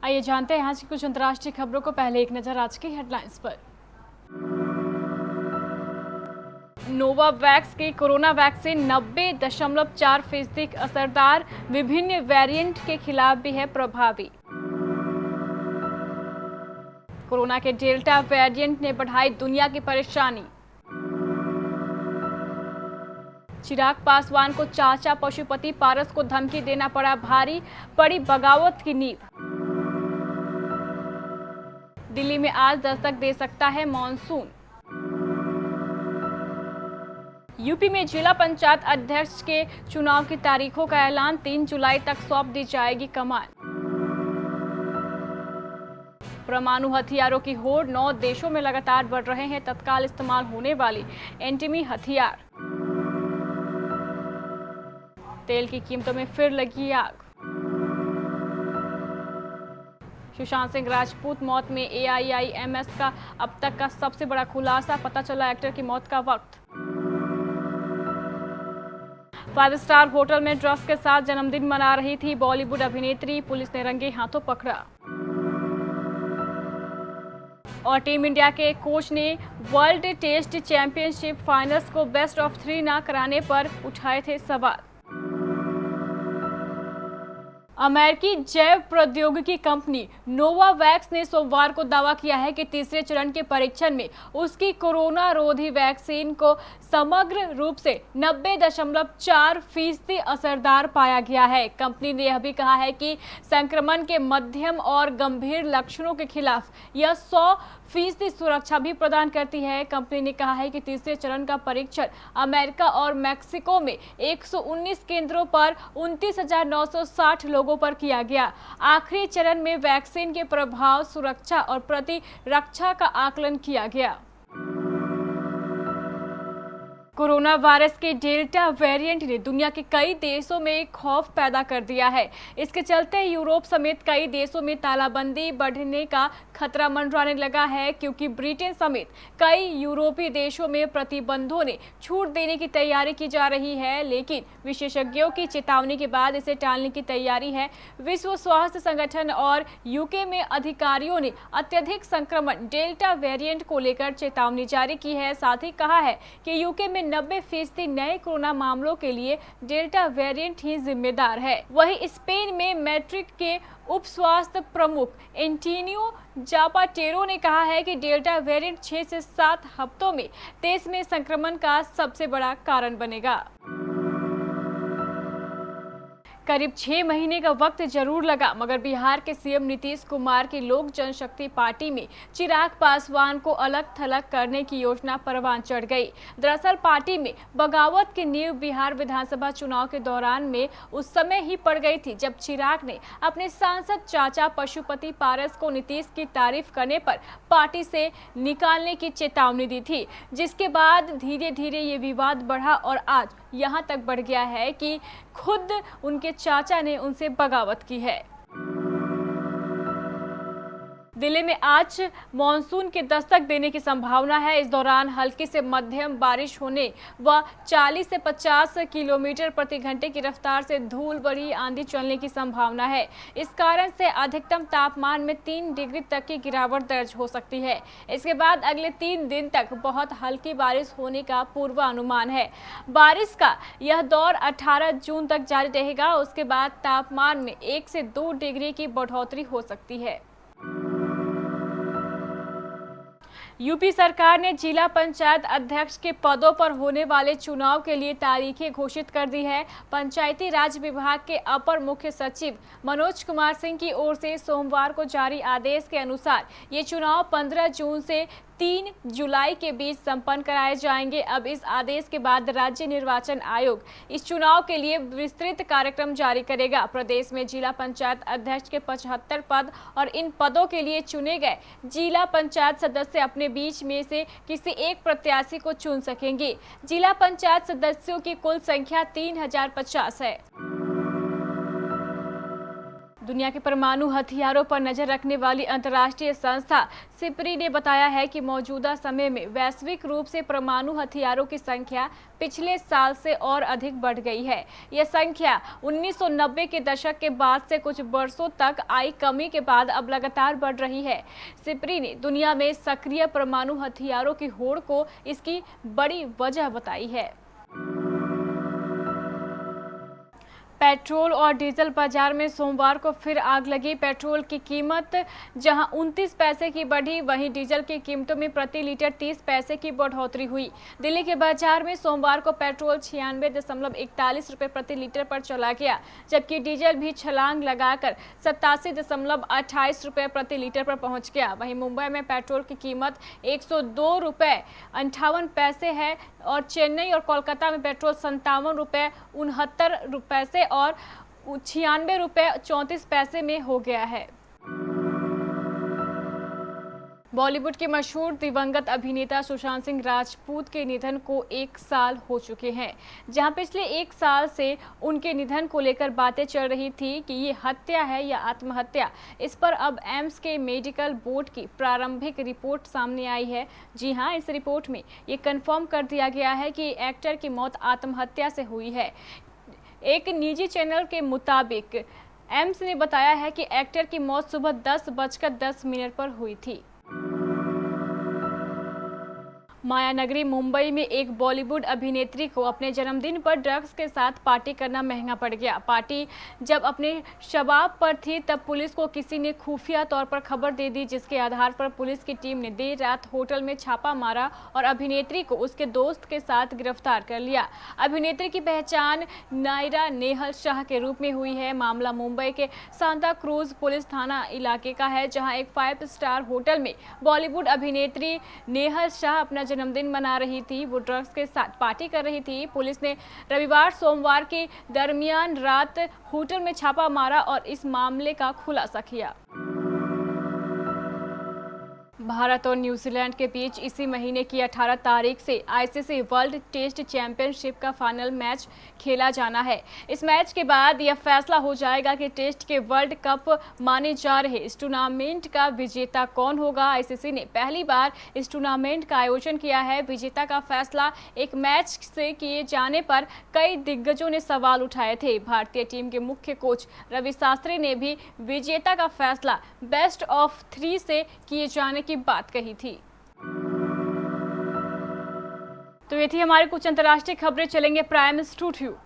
आइए जानते हैं आज की कुछ अंतर्राष्ट्रीय खबरों को। पहले एक नजर आज की हेडलाइंस पर। नोवावैक्स की कोरोना वैक्सीन 90.4% असरदार, विभिन्न वेरिएंट के खिलाफ भी है प्रभावी। कोरोना के डेल्टा वेरिएंट ने बढ़ाई दुनिया की परेशानी। चिराग पासवान को चाचा पशुपति पारस को धमकी देना पड़ा भारी, पड़ी बगावत की नींव। दिल्ली में आज दस्तक दे सकता है मॉनसून। यूपी में जिला पंचायत अध्यक्ष के चुनाव की तारीखों का ऐलान, 3 जुलाई तक सौंप दी जाएगी कमान। परमाणु हथियारों की होड़, 9 देशों में लगातार बढ़ रहे हैं तत्काल इस्तेमाल होने वाली एंटिमी हथियार। तेल की कीमतों में फिर लगी आग। सुशांत सिंह राजपूत मौत में AIIMS का अब तक का सबसे बड़ा खुलासा, पता चला एक्टर की मौत का वक्त। 5 स्टार होटल में ड्रग्स के साथ जन्मदिन मना रही थी बॉलीवुड अभिनेत्री, पुलिस ने रंगे हाथों पकड़ा। और टीम इंडिया के कोच ने वर्ल्ड टेस्ट चैंपियनशिप फाइनल्स को बेस्ट ऑफ 3 न कराने पर उठाए थे सवाल। अमेरिकी जैव प्रौद्योगिकी कंपनी नोवावैक्स ने सोमवार को दावा किया है कि तीसरे चरण के परीक्षण में उसकी कोरोना रोधी वैक्सीन को समग्र रूप से 90.4% असरदार पाया गया है। कंपनी ने यह भी कहा है कि संक्रमण के मध्यम और गंभीर लक्षणों के खिलाफ यह 100% सुरक्षा भी प्रदान करती है। कंपनी ने कहा है कि तीसरे चरण का परीक्षण अमेरिका और मैक्सिको में 119 केंद्रों पर 29,960 लोगों पर किया गया। आखिरी चरण में वैक्सीन के प्रभाव, सुरक्षा और प्रतिरक्षा का आकलन किया गया। कोरोना वायरस के डेल्टा वेरिएंट ने दुनिया के कई देशों में खौफ पैदा कर दिया है। इसके चलते यूरोप समेत कई देशों में तालाबंदी बढ़ने का खतरा मंडराने लगा है, क्योंकि ब्रिटेन समेत कई यूरोपीय देशों में प्रतिबंधों ने छूट देने की तैयारी की जा रही है, लेकिन विशेषज्ञों की चेतावनी के बाद इसे टालने की तैयारी है। विश्व स्वास्थ्य संगठन और यूके में अधिकारियों ने अत्यधिक संक्रमण डेल्टा वेरिएंट को लेकर चेतावनी जारी की है। साथ ही कहा है कि यूके में 90% नए कोरोना मामलों के लिए डेल्टा वेरिएंट ही जिम्मेदार है। वहीं स्पेन में मैड्रिड के उप स्वास्थ्य प्रमुख एंटोनियो जापाटेरो ने कहा है कि डेल्टा वेरिएंट 6 से 7 हफ्तों में देश में संक्रमण का सबसे बड़ा कारण बनेगा। करीब 6 महीने का वक्त जरूर लगा, मगर बिहार के सीएम नीतीश कुमार की लोक जनशक्ति पार्टी में चिराग पासवान को अलग थलग करने की योजना परवान चढ़ गई। दरअसल पार्टी में बगावत की नींव बिहार विधानसभा चुनाव के दौरान में उस समय ही पड़ गई थी, जब चिराग ने अपने सांसद चाचा पशुपति पारस को नीतीश की तारीफ करने पर पार्टी से निकालने की चेतावनी दी थी, जिसके बाद धीरे धीरे ये विवाद बढ़ा और आज यहाँ तक बढ़ गया है कि खुद उनके चाचा ने उनसे बगावत की है। दिल्ली में आज मॉनसून के दस्तक देने की संभावना है। इस दौरान हल्की से मध्यम बारिश होने व 40 से 50 किलोमीटर प्रति घंटे की रफ्तार से धूल भरी आंधी चलने की संभावना है। इस कारण से अधिकतम तापमान में 3 डिग्री तक की गिरावट दर्ज हो सकती है। इसके बाद अगले 3 दिन तक बहुत हल्की बारिश होने का पूर्वानुमान है। बारिश का यह दौर 18 जून तक जारी रहेगा। उसके बाद तापमान में 1 से 2 डिग्री की बढ़ोतरी हो सकती है। यूपी सरकार ने जिला पंचायत अध्यक्ष के पदों पर होने वाले चुनाव के लिए तारीखें घोषित कर दी है। पंचायती राज विभाग के अपर मुख्य सचिव मनोज कुमार सिंह की ओर से सोमवार को जारी आदेश के अनुसार ये चुनाव 15 जून से 3 जुलाई के बीच संपन्न कराए जाएंगे। अब इस आदेश के बाद राज्य निर्वाचन आयोग इस चुनाव के लिए विस्तृत कार्यक्रम जारी करेगा। प्रदेश में जिला पंचायत अध्यक्ष के 75 पद और इन पदों के लिए चुने गए जिला पंचायत सदस्य अपने बीच में से किसी एक प्रत्याशी को चुन सकेंगे। जिला पंचायत सदस्यों की कुल संख्या 3050 है। दुनिया के परमाणु हथियारों पर नजर रखने वाली अंतर्राष्ट्रीय संस्था सिपरी ने बताया है कि मौजूदा समय में वैश्विक रूप से परमाणु हथियारों की संख्या पिछले साल से और अधिक बढ़ गई है। यह संख्या 1990 के दशक के बाद से कुछ वर्षों तक आई कमी के बाद अब लगातार बढ़ रही है। सिपरी ने दुनिया में सक्रिय परमाणु हथियारों की होड़ को इसकी बड़ी वजह बताई है। पेट्रोल और डीजल बाजार में सोमवार को फिर आग लगी। पेट्रोल की कीमत जहां 29 पैसे की बढ़ी, वहीं डीजल की कीमतों में प्रति लीटर 30 पैसे की बढ़ोतरी हुई। दिल्ली के बाजार में सोमवार को पेट्रोल 96.41 रुपये प्रति लीटर पर चला गया, जबकि डीजल भी छलांग लगाकर 87.28 रुपये प्रति लीटर पर पहुंच गया। वहीं मुंबई में पेट्रोल की कीमत 102 रुपये 58 पैसे है और चेन्नई और कोलकाता में पेट्रोल 57 रुपये 69 पैसे और 96 रुपये 34 पैसे में हो गया है। बॉलीवुड के मशहूर दिवंगत अभिनेता सुशांत सिंह राजपूत के निधन को 1 साल हो चुके हैं। जहां पिछले 1 साल से उनके निधन को लेकर बातें चल रही थी कि ये हत्या है या आत्महत्या। इस पर अब एम्स के मेडिकल बोर्ड की प्रारंभिक रिपोर्ट सामने आई है। जी हां, इस रिपोर्ट में ये कंफर्म कर दिया गया है कि एक्टर की मौत आत्महत्या से हुई है। एक निजी चैनल के मुताबिक एम्स ने बताया है कि एक्टर की मौत सुबह 10:10 पर हुई थी। मायानगरी मुंबई में एक बॉलीवुड अभिनेत्री को अपने जन्मदिन पर ड्रग्स के साथ पार्टी करना महंगा पड़ गया। पार्टी जब अपने शबाब पर थी तब पुलिस को किसी ने खुफिया तौर पर खबर दे दी, जिसके आधार पर पुलिस की टीम ने देर रात होटल में छापा मारा और अभिनेत्री को उसके दोस्त के साथ गिरफ्तार कर लिया। अभिनेत्री की पहचान नायरा नेहल शाह के रूप में हुई है। मामला मुंबई के सांता क्रूज पुलिस थाना इलाके का है, जहां एक 5 स्टार होटल में बॉलीवुड अभिनेत्री नेहल शाह अपना जन्मदिन मना रही थी। वो ड्रग्स के साथ पार्टी कर रही थी। पुलिस ने रविवार सोमवार के दरमियान रात होटल में छापा मारा और इस मामले का खुलासा किया। भारत और न्यूजीलैंड के बीच इसी महीने की 18 तारीख से आईसीसी वर्ल्ड टेस्ट चैंपियनशिप का फाइनल मैच खेला जाना है। इस मैच के बाद यह फैसला हो जाएगा कि टेस्ट के वर्ल्ड कप माने जा रहे इस टूर्नामेंट का विजेता कौन होगा। आईसीसी ने पहली बार इस टूर्नामेंट का आयोजन किया है। विजेता का फैसला एक मैच से किए जाने पर कई दिग्गजों ने सवाल उठाए थे। भारतीय टीम के मुख्य कोच रवि शास्त्री ने भी विजेता का फैसला बेस्ट ऑफ 3 से किए जाने की बात कही थी। तो ये थी हमारी कुछ अंतर्राष्ट्रीय खबरें। चलेंगे प्राइम स्टूडियो।